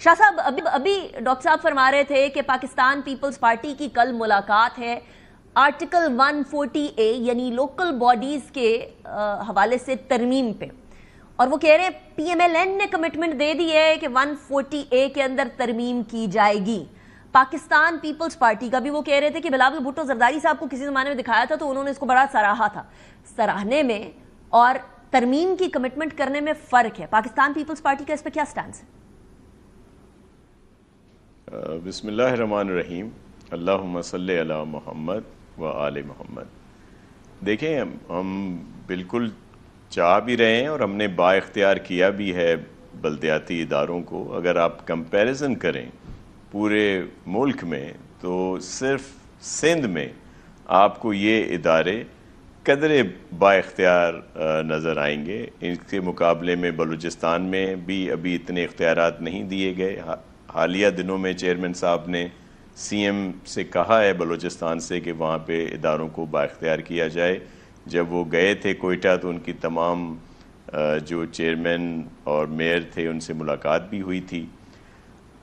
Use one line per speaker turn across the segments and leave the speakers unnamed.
شاہ صاحب ابھی ڈاکٹر صاحب فرما رہے تھے کہ پاکستان پیپلز پارٹی کی کل ملاقات ہے آرٹیکل 140A یعنی لوکل باڈیز کے حوالے سے ترمیم پہ، اور وہ کہہ رہے ہیں پی ایم ایل این نے کمٹمنٹ دے دی ہے کہ 140A کے اندر ترمیم کی جائے گی۔ پاکستان پیپلز پارٹی کا بھی وہ کہہ رہے تھے کہ بلاول بھٹو زرداری صاحب کو کسی زمانے میں دکھایا تھا تو انہوں نے اس کو بڑا سراہا تھا۔ سراہنے میں اور ترمیم کی کمٹمنٹ کرنے میں فرق ہے، پاکستان پیپلز پارٹی کا اس پہ کیا سٹانس ہے؟
بسم اللہ الرحمن الرحیم، اللہم صلی علی محمد و آل محمد۔ دیکھیں، ہم بالکل چاہ بھی رہے ہیں اور ہم نے با اختیار کیا بھی ہے بلدیاتی اداروں کو۔ اگر آپ کمپیریزن کریں پورے ملک میں تو صرف سندھ میں آپ کو یہ ادارے قدرے با اختیار نظر آئیں گے۔ ان کے مقابلے میں بلوچستان میں بھی ابھی اتنے اختیارات نہیں دیے گئے۔ حالیہ دنوں میں چیئرمین صاحب نے سی ایم سے کہا ہے بلوچستان سے کہ وہاں پہ اداروں کو با اختیار کیا جائے۔ جب وہ گئے تھے کوئٹہ تو ان کی تمام جو چیئرمین اور میئر تھے ان سے ملاقات بھی ہوئی تھی۔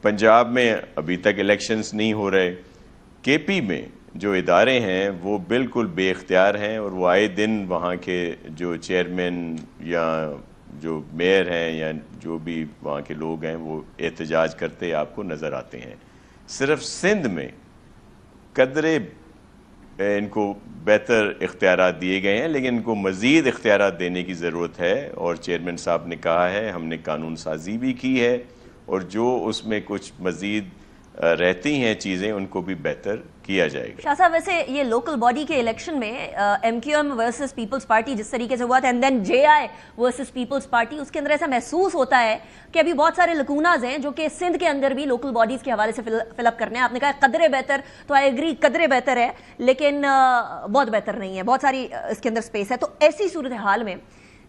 پنجاب میں ابھی تک الیکشنز نہیں ہو رہے۔ کے پی میں جو ادارے ہیں وہ بالکل بے اختیار ہیں اور وہ آئے دن وہاں کے جو چیئرمین یا جو میئر ہیں یا جو بھی وہاں کے لوگ ہیں وہ احتجاج کرتے آپ کو نظر آتے ہیں۔ صرف سندھ میں قدرے ان کو بہتر اختیارات دیے گئے ہیں، لیکن ان کو مزید اختیارات دینے کی ضرورت ہے، اور چیئرمین صاحب نے کہا ہے، ہم نے قانون سازی بھی کی ہے، اور جو اس میں کچھ مزید رہتی ہیں چیزیں ان کو بھی بہتر کیا جائے گا۔
شاہ صاحب، ویسے یہ لوکل باڈی کے الیکشن میں M Q M versus Peoples Party جس طریقے سے ہوا تھا، and then J I versus Peoples Party, اس کے اندر ایسا محسوس ہوتا ہے کہ ابھی بہت سارے لکوناز ہیں جو کہ سندھ کے اندر بھی لوکل باڈیز کے حوالے سے فل اپ کرنے ہیں۔ آپ نے کہا قدرے بہتر، تو آئی ایگری قدرے بہتر ہے، لیکن بہت بہتر نہیں ہے، بہت ساری اس کے اندر اسپیس ہے۔ تو ایسی صورتحال میں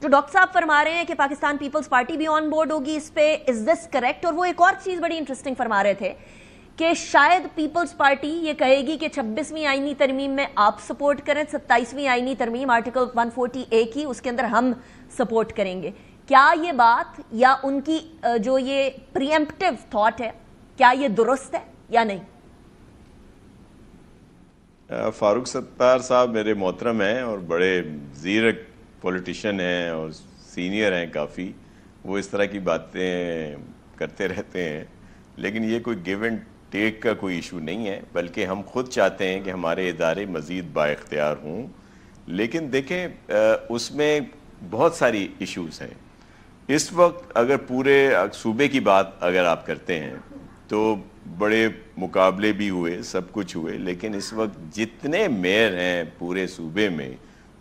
جو ڈاکٹر صاحب فرما رہے ہیں کہ پاکستان پیپلز پارٹی بھی آن بورڈ ہوگی اس پہ، از دس کریکٹ؟ اور وہ ایک اور چیز بڑی انٹرسٹنگ فرما رہے تھے کہ شاید پیپلز پارٹی یہ کہے گی کہ 26ویں آئینی ترمیم میں آپ سپورٹ کریں، 27ویں آئینی ترمیم آرٹیکل 140A کی، اس کے اندر ہم سپورٹ کریں گے۔ کیا یہ بات یا ان کی جو یہ پری ایمپٹیو تھاٹ ہے، کیا یہ درست ہے یا نہیں؟
فاروق ستار صاحب میرے محترم ہیں اور بڑے زیرک پولیٹیشین ہیں اور سینئر ہیں کافی، وہ اس طرح کی باتیں کرتے رہتے ہیں، لیکن یہ کوئی گیو اینڈ ٹیک کا کوئی ایشو نہیں ہے، بلکہ ہم خود چاہتے ہیں کہ ہمارے ادارے مزید با اختیار ہوں۔ لیکن دیکھیں اس میں بہت ساری ایشوز ہیں۔ اس وقت اگر پورے صوبے کی بات اگر آپ کرتے ہیں تو بڑے مقابلے بھی ہوئے، سب کچھ ہوئے، لیکن اس وقت جتنے میئر ہیں پورے صوبے میں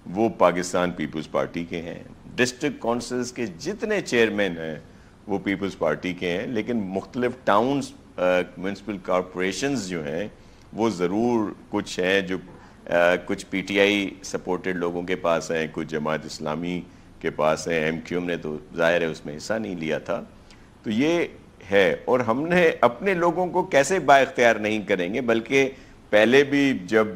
وہ پاکستان پیپلز پارٹی کے ہیں۔ ڈسٹرکٹ کونسلز کے جتنے چیئرمین ہیں وہ پیپلز پارٹی کے ہیں، لیکن مختلف ٹاؤنز میونسپل کارپوریشنز جو ہیں وہ ضرور کچھ ہیں جو کچھ پی ٹی آئی سپورٹڈ لوگوں کے پاس ہیں، کچھ جماعت اسلامی کے پاس ہیں۔ ایم کیو ایم نے تو ظاہر ہے اس میں حصہ نہیں لیا تھا۔ تو یہ ہے، اور ہم نے اپنے لوگوں کو کیسے با اختیار نہیں کریں گے، بلکہ پہلے بھی جب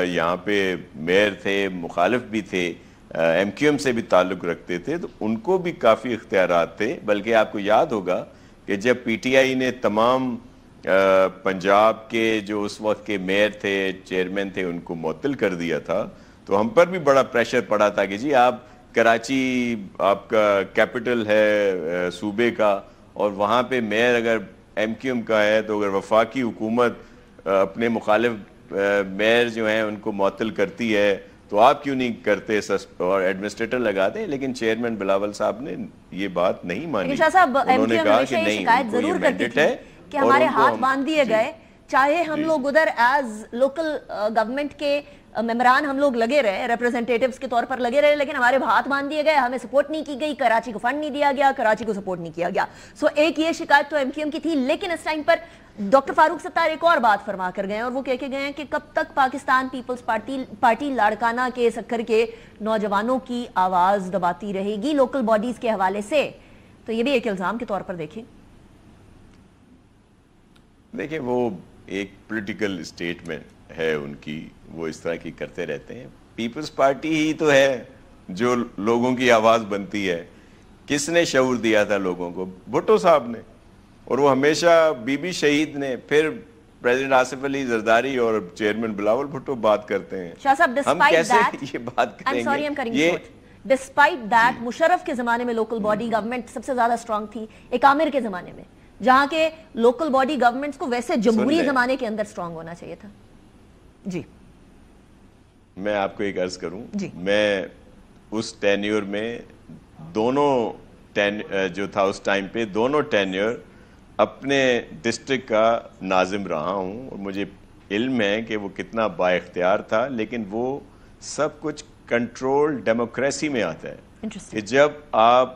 یہاں پہ میئر تھے، مخالف بھی تھے، ایم کیو ایم سے بھی تعلق رکھتے تھے، تو ان کو بھی کافی اختیارات تھے۔ بلکہ آپ کو یاد ہوگا کہ جب پی ٹی آئی نے تمام پنجاب کے جو اس وقت کے میئر تھے، چیئرمین تھے، ان کو معطل کر دیا تھا، تو ہم پر بھی بڑا پریشر پڑا تھا کہ جی آپ کراچی آپ کا کیپٹل ہے صوبے کا، اور وہاں پہ میئر اگر ایم کیو ایم کا ہے تو اگر وفاقی حکومت اپنے مخالف میئر جو ہیں ان کو معطل کرتی ہے تو آپ کیوں نہیں کرتے اور ایڈمنسٹریٹر لگا دیں؟ لیکن چیئرمین بلاول صاحب نے یہ بات نہیں مانی۔ انہوں نے کہا کہ نہیں، ان کو یہ مینڈیٹ ہے
کہ ہمارے ہاتھ باندھ دیے گئے، چاہے ہم لوگ ادھر ایز لوکل گورنمنٹ کے ممبران ہم لوگ لگے رہے، ریپرزنٹیٹیوز کے طور پر لگے رہے، لیکن ہمارے ہاتھ باندھ دیے گئے، ہمیں سپورٹ نہیں کی گئی، کراچی کو فنڈ نہیں دیا گیا، کراچی کو سپورٹ نہیں کیا گیا۔ سو ایک یہ شکایت تو ایم کیو ایم کی تھی، لیکن اس ٹائم پر ڈاکٹر فاروق ستار ایک اور بات فرما کر گئے اور وہ کہہ کے گئے ہیں کہ کب تک پاکستان پیپلز پارٹی لاڑکانہ کے سکر کے نوجوانوں کی آواز دباتی رہے گی لوکل باڈیز کے حوالے سے؟ تو یہ بھی ایک الزام کے طور پر دیکھیں۔
دیکھیں، وہ ایک پولیٹیکل اسٹیٹمنٹ ہے ان کی، وہ اس طرح کی کرتے رہتے ہیں۔ پیپلز پارٹی ہی تو ہے جو لوگوں کی آواز بنتی ہے۔ کس نے شعور دیا تھا لوگوں کو؟ بھٹو صاحب نے۔ اور وہ ہمیشہ بی بی شہید نے، پھر پریزیڈنٹ آصف علی زرداری اور چیئرمین بلاول بھٹو بات کرتے ہیں.
شاہ صاحب
ہم کیسے یہ بات کریں گے؟
ڈسپائٹ دیٹ مشرف کے زمانے میں لوکل باڈی گورنمنٹ سب سے زیادہ اسٹرانگ تھی، ایک عامر کے زمانے میں، جہاں کے لوکل باڈی گورنمنٹس کو ویسے جمہوری زمانے کے اندر اسٹرانگ ہونا چاہیے تھا. جی
میں آپ کو ایک عرض کروں،
جی
میں اس ٹینیور میں دونوں جو تھا اس ٹائم پہ دونوں ٹینیور اپنے ڈسٹرکٹ کا ناظم رہا ہوں، اور مجھے علم ہے کہ وہ کتنا با اختیار تھا، لیکن وہ سب کچھ کنٹرول ڈیموکریسی میں آتا ہے کہ جب آپ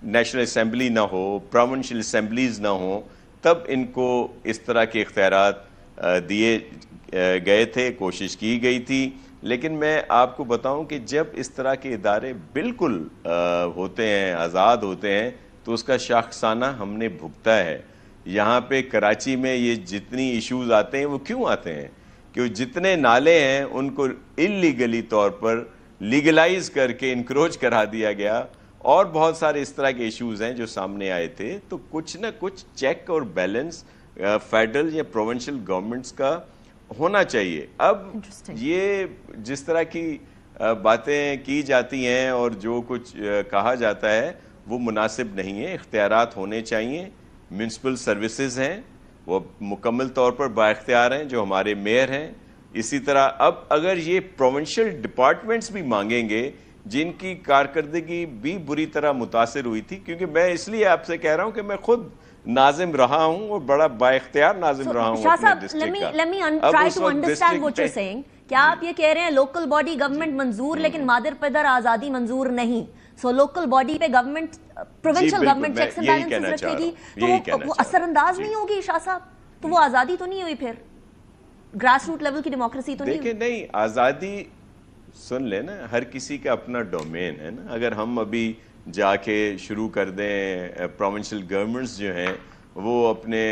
نیشنل اسمبلی نہ ہو، پروونشل اسمبلیز نہ ہوں، تب ان کو اس طرح کے اختیارات دیے گئے تھے، کوشش کی گئی تھی. لیکن میں آپ کو بتاؤں کہ جب اس طرح کے ادارے بالکل ہوتے ہیں، آزاد ہوتے ہیں، تو اس کا شاخسانہ ہم نے بھگتا ہے. یہاں پہ کراچی میں یہ جتنی ایشوز آتے ہیں وہ کیوں آتے ہیں؟ کہ جتنے نالے ہیں ان کو انلیگلی طور پر لیگلائز کر کے انکروچ کرا دیا گیا، اور بہت سارے اس طرح کے ایشوز ہیں جو سامنے آئے تھے. تو کچھ نہ کچھ چیک اور بیلنس فیڈرل یا پروونشل گورنمنٹس کا ہونا چاہیے. اب یہ جس طرح کی باتیں کی جاتی ہیں اور جو کچھ کہا جاتا ہے وہ مناسب نہیں ہے. اختیارات ہونے چاہیے. میونسپل سروسز ہیں وہ مکمل طور پر با اختیار ہیں جو ہمارے میئر ہیں. اسی طرح اب اگر یہ پروونشل ڈپارٹمنٹس بھی مانگیں گے جن کی کارکردگی بھی بری طرح متاثر ہوئی تھی، کیونکہ میں اس لیے آپ سے کہہ رہا ہوں کہ میں خود ناظم رہا ہوں اور بڑا با اختیار ناظم رہا ہوں اپنے ڈسٹرکٹ کا.
let me try to understand what you're saying. کیا آپ یہ کہہ رہے ہیں لوکل باڈی گورنمنٹ منظور لیکن مادر پدر آزادی منظور نہیں؟ سو لوکل باڈی پہ government provincial government checks and balances رکھے گی تو وہ اثر انداز نہیں ہوگی شاہ صاحب؟ تو وہ آزادی تو نہیں ہوئی، پھر گراس روٹ لیول کی ڈیموکریسی تو نہیں ہوئی؟
دیکھیں نہیں، آزادی سن لیں نا، ہر کسی کا اپنا ڈومین ہے نا. اگر ہم ابھی جا کے شروع کر دیں، پروونشل گورنمنٹس جو ہیں وہ اپنے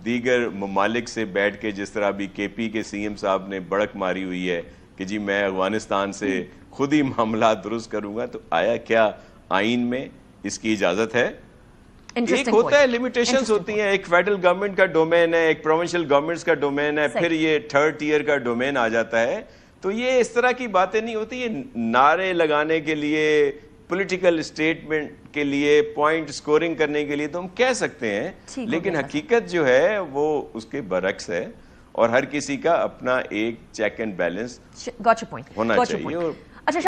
دیگر ممالک سے بیٹھ کے، جس طرح ابھی کے پی کے سی ایم صاحب نے بڑک ماری ہوئی ہے کہ جی میں افغانستان سے خود ہی معاملات درست کروں گا، تو آیا کیا آئین میں اس کی اجازت ہے؟ ایک ہوتا ہے لمیٹیشنز ہوتی ہیں، ایک فیڈرل گورنمنٹ کا ڈومین ہے، ایک پروونشل گورنمنٹس کا ڈومین ہے، پھر یہ تھرڈ ٹیئر کا ڈومین آ جاتا ہے. تو یہ اس طرح کی باتیں نہیں ہوتی. یہ نعرے لگانے کے لیے، پولیٹیکل اسٹیٹمنٹ کے لیے، پوائنٹ سکورنگ کرنے کے لیے تو ہم کہہ سکتے ہیں، لیکن حقیقت جو ہے وہ اس کے برعکس ہے، اور ہر کسی کا اپنا ایک چیک اینڈ بیلنس ہونا چاہیے.